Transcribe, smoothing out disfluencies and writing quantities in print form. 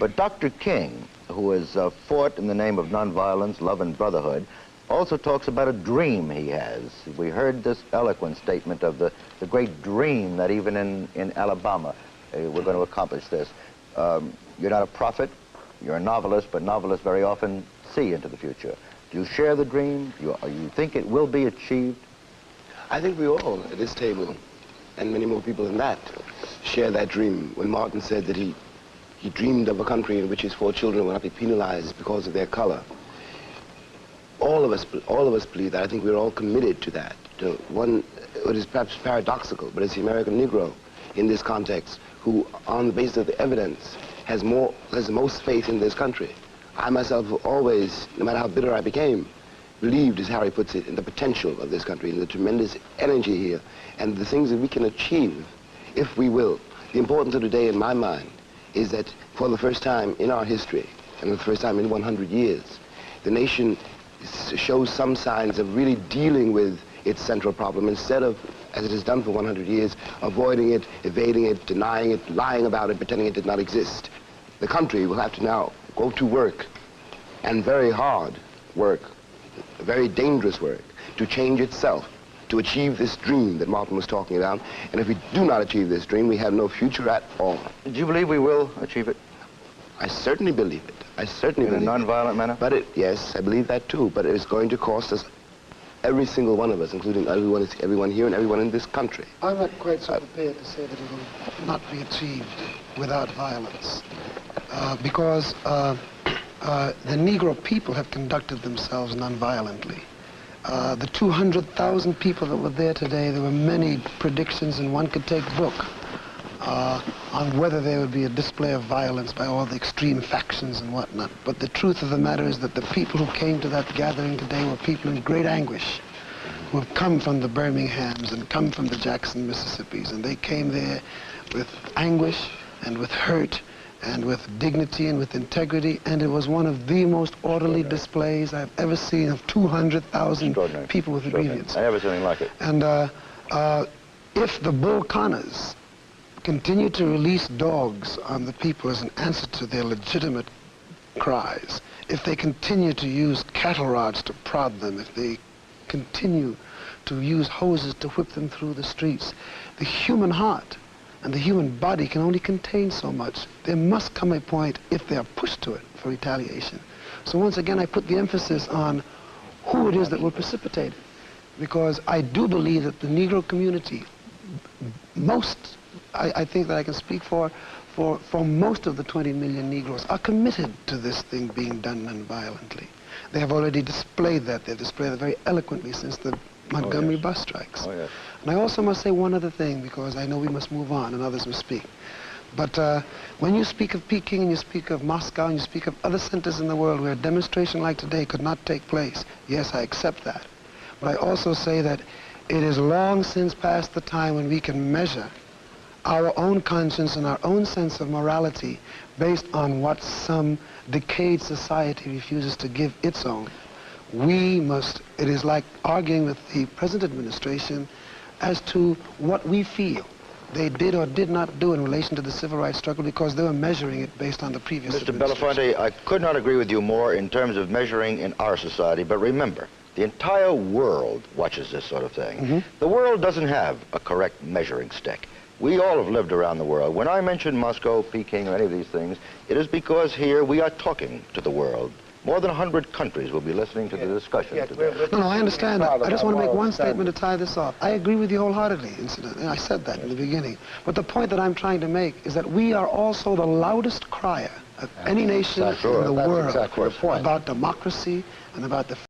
But Dr. King, who has fought in the name of nonviolence, love, and brotherhood, also talks about a dream he has. We heard this eloquent statement of the great dream that even in Alabama, we're going to accomplish this. You're not a prophet, you're a novelist, but novelists very often see into the future. Do you share the dream? You think it will be achieved? I think we all at this table, and many more people than that, share that dream. When Martin said that he dreamed of a country in which his 4 children would not be penalized because of their color, all of us believe that. I think we're all committed to that. It is perhaps paradoxical, but it's the American Negro in this context who, on the basis of the evidence, has the most faith in this country. I myself have always, no matter how bitter I became, believed, as Harry puts it, in the potential of this country, in the tremendous energy here, and the things that we can achieve, if we will. The importance of today, in my mind, is that for the first time in our history, and for the first time in 100 years, the nation shows some signs of really dealing with its central problem instead of, as it has done for 100 years, avoiding it, evading it, denying it, lying about it, pretending it did not exist. The country will have to now go to work, and very hard work, very dangerous work, to change itself, to achieve this dream that Martin was talking about. And if we do not achieve this dream, we have no future at all. Do you believe we will achieve it? I certainly believe it. I certainly believe it. In a non-violent manner? But yes, I believe that too. But it is going to cost us, every single one of us, including everyone here and everyone in this country. I'm not quite so prepared to say that it will not be achieved without violence. Because the Negro people have conducted themselves non-violently. The 200,000 people that were there today, there were many predictions, and one could take a book on whether there would be a display of violence by all the extreme factions and whatnot. But the truth of the matter is that the people who came to that gathering today were people in great anguish, who have come from the Birminghams and come from the Jackson, Mississippis, and they came there with anguish and with hurt and with dignity and with integrity, and it was one of the most orderly displays I've ever seen of 200,000 people with grievance. I never seen anything like it. And if the Bull Connors continue to release dogs on the people as an answer to their legitimate cries, if they continue to use cattle rods to prod them, if they continue to use hoses to whip them through the streets, the human heart and the human body can only contain so much. There must come a point, if they are pushed to it, for retaliation. So once again, I put the emphasis on who it is that will precipitate it. Because I do believe that the Negro community, I think that I can speak for most of the 20 million Negroes, are committed to this thing being done non-violently. They have already displayed that. They've displayed it very eloquently since the Montgomery bus strikes. Oh, yes. And I also must say one other thing, because I know we must move on and others must speak. But when you speak of Peking and you speak of Moscow and you speak of other centers in the world where a demonstration like today could not take place, yes, I accept that. But I also say that it is long since past the time when we can measure our own conscience and our own sense of morality based on what some decayed society refuses to give its own. It is like arguing with the present administration as to what we feel they did or did not do in relation to the civil rights struggle, because they were measuring it based on the previous administration. Mr. Belafonte, I could not agree with you more in terms of measuring in our society, but remember, the entire world watches this sort of thing. The world doesn't have a correct measuring stick. We all have lived around the world. When I mention Moscow, Peking, or any of these things, it is because here we are talking to the world. More than 100 countries will be listening to the discussion today. No, I understand that. I just want to make one statement to tie this off. I agree with you wholeheartedly, incidentally. I said that in the beginning. But the point that I'm trying to make is that we are also the loudest crier of any nation in the world about democracy and about the